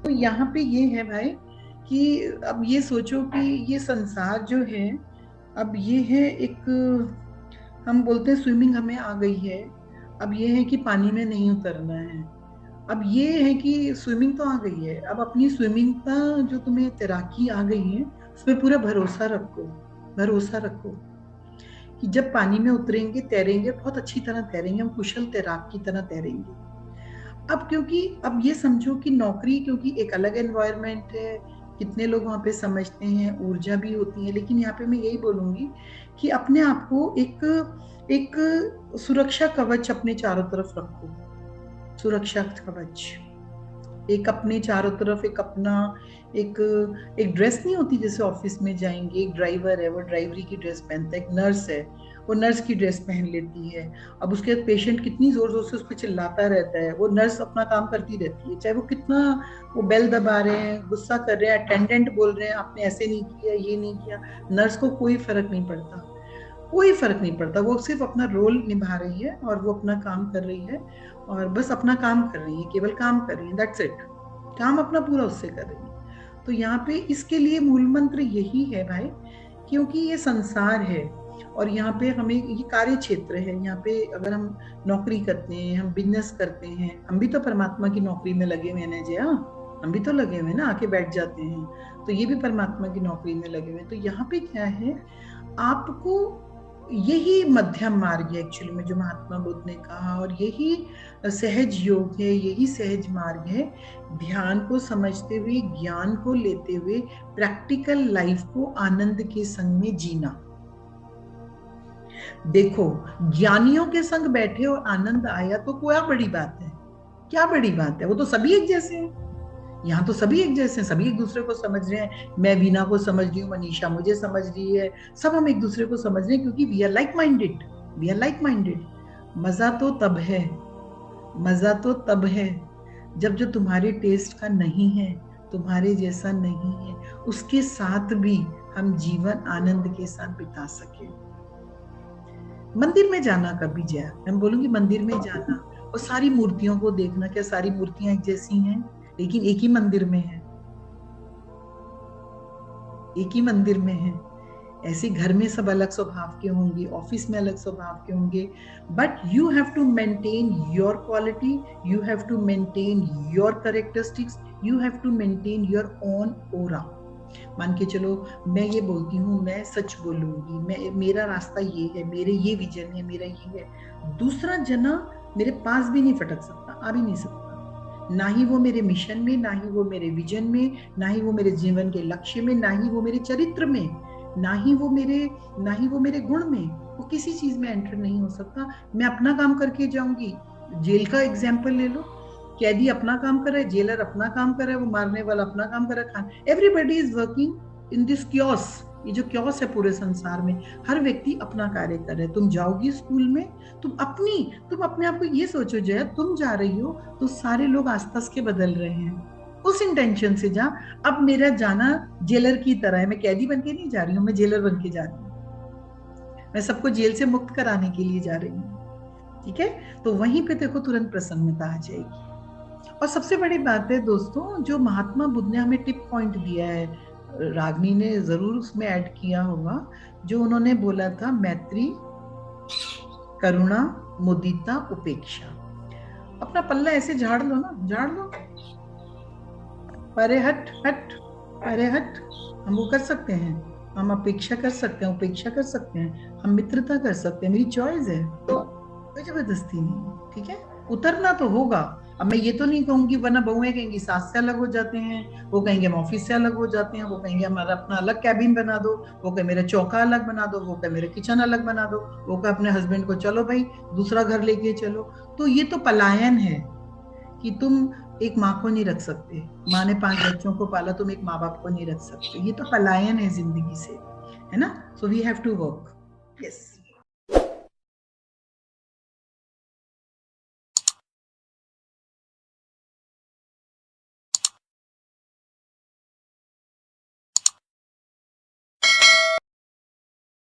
तो यहाँ पे ये है भाई कि अब ये सोचो कि ये संसार जो है, अब ये है एक, हम बोलते हैं स्विमिंग हमें आ गई है, अब ये है कि पानी में नहीं उतरना है। अब ये है कि स्विमिंग तो आ गई है, अब अपनी स्विमिंग का जो तुम्हें तैराकी आ गई है उसमें पूरा भरोसा रखो। भरोसा रखो कि जब पानी में उतरेंगे, तैरेंगे, बहुत अच्छी तरह तैरेंगे, हम कुशल तैराक की तरह तैरेंगे। अब क्योंकि अब ये समझो कि नौकरी, क्योंकि एक अलग एनवायरनमेंट है, कितने लोग वहां पे समझते हैं, ऊर्जा भी होती है, लेकिन यहाँ पे मैं यही बोलूंगी कि अपने आप को एक एक सुरक्षा कवच अपने चारों तरफ रखो। सुरक्षा कवच एक अपने चारों तरफ, एक अपना एक एक ड्रेस नहीं होती जैसे ऑफिस में जाएंगे, एक ड्राइवर है वो ड्राइवरी की ड्रेस पहनता है, एक नर्स है वो नर्स की ड्रेस पहन लेती है। अब उसके बाद पेशेंट कितनी जोर जोर से उस पर चिल्लाता रहता है, वो नर्स अपना काम करती रहती है, चाहे वो कितना वो बेल दबा रहे हैं, गुस्सा कर रहे हैं, अटेंडेंट बोल रहे हैं आपने ऐसे नहीं किया, ये नहीं किया, नर्स को कोई फर्क नहीं पड़ता। कोई फर्क नहीं पड़ता, वो सिर्फ अपना रोल निभा रही है और वो अपना काम कर रही है, और बस अपना काम कर रही है, केवल काम कर रही है, दैट्स इट। काम अपना पूरा उससे कर रही है। तो यहाँ पे इसके लिए मूल मंत्र यही है भाई, क्योंकि ये संसार है और यहाँ पे हमें ये कार्य क्षेत्र है। यहाँ पे अगर हम नौकरी करते हैं, हम बिजनेस करते हैं, हम भी तो परमात्मा की नौकरी में लगे हुए हैं जया, हम भी तो लगे हुए हैं ना, आके बैठ जाते हैं, तो ये भी परमात्मा की नौकरी में लगे हुए हैं। तो यहाँ पे क्या है, आपको यही मध्यम मार्ग है एक्चुअली में जो महात्मा बुद्ध ने कहा, और यही सहज योग है, यही सहज मार्ग है। ध्यान को समझते हुए, ज्ञान को लेते हुए, प्रैक्टिकल लाइफ को आनंद के संग में जीना। देखो, ज्ञानियों के संग बैठे और आनंद आया तो क्या बड़ी बात है, क्या बड़ी बात है, वो तो सभी एक जैसे हैं। यहाँ तो सभी एक जैसे हैं, सभी एक दूसरे को समझ रहे हैं, मैं वीना को समझ रही हूँ, मनीषा मुझे समझ रही है, सब हम एक दूसरे को समझ रहे हैं क्योंकि we are like minded, we are like minded. मजा तो तब है, मजा तो तब है जब जो तुम्हारे टेस्ट का नहीं है, तुम्हारे जैसा नहीं है, उसके साथ भी हम जीवन आनंद के साथ बिता सके। मंदिर में जाना कभी जाए, मैं बोलूंगी मंदिर में जाना और सारी मूर्तियों को देखना, क्या सारी मूर्तियां एक जैसी हैं? लेकिन एक ही मंदिर में है, एक ही मंदिर में है। ऐसे घर में सब अलग स्वभाव के होंगे, ऑफिस में अलग स्वभाव के होंगे, but you have to maintain your quality, you have to maintain your characteristics, you have to maintain your own aura. मान के चलो, मैं ये बोलती हूँ, मैं सच बोलूंगी, मैं, मेरा रास्ता ये है, मेरे ये विजन है, मेरा ये है, दूसरा जना मेरे पास भी नहीं फटक सकता, आ भी नहीं सकता, ना ही वो मेरे मिशन में, ना ही वो मेरे विजन में, ना ही वो मेरे जीवन के लक्ष्य में, ना ही वो मेरे चरित्र में, ना ही वो मेरे गुण में, वो किसी चीज में एंटर नहीं हो सकता। मैं अपना काम करके जाऊंगी। जेल का एग्जाम्पल ले लो, कैदी अपना काम कर रहा है, जेलर अपना काम कर रहा है, वो मारने वाला अपना काम कर रहा है, everybody is working in this chaos. ये जो क्योस है पूरे संसार में, हर व्यक्ति अपना कार्य कर रहा है। तुम जाओगी स्कूल में, तुम अपने आप को ये सोचो, जया तुम जा रही हो तो सारे लोग आसपास के बदल रहे हैं, उस इंटेंशन से जा। अब मेरा जाना जेलर की तरह है, मैं कैदी बन के नहीं जा रही हूँ, मैं जेलर बन के जा रही हूँ, मैं सबको जेल से मुक्त कराने के लिए जा रही हूँ। ठीक है, तो वहीं पे देखो तुरंत प्रसन्नता आ जाएगी। और सबसे बड़ी बात है दोस्तों, जो महात्मा बुद्ध ने हमें टिप पॉइंट दिया है, रागनी ने जरूर उसमें ऐड किया होगा, जो उन्होंने बोला था, मैत्री, करुणा, मुदिता, उपेक्षा। अपना पल्ला ऐसे झाड़ लो ना, झाड़ लो, परे हट हट, परे हट। हम वो कर सकते हैं, हम अपेक्षा कर सकते हैं, उपेक्षा कर सकते हैं, हम मित्रता कर सकते हैं, मेरी चॉइस है, कोई जबरदस्ती नहीं। ठीक है, उतरना तो होगा। अब मैं ये तो नहीं कहूंगी, वरना बहुएं कहेंगी सास से अलग हो जाते हैं, वो कहेंगे हम ऑफिस से अलग हो जाते हैं, वो कहेंगे हमारा अपना अलग कैबिन बना दो, वो कहे मेरा चौका अलग बना दो, वो कहे मेरा किचन अलग बना दो, वो कहे अपने हस्बैंड को चलो भाई दूसरा घर लेके चलो। तो ये तो पलायन है कि तुम एक माँ को नहीं रख सकते, माँ ने 5 बच्चों को पाला, तुम एक माँ बाप को नहीं रख सकते, ये तो पलायन है जिंदगी से, है ना। So we have to work. Yes.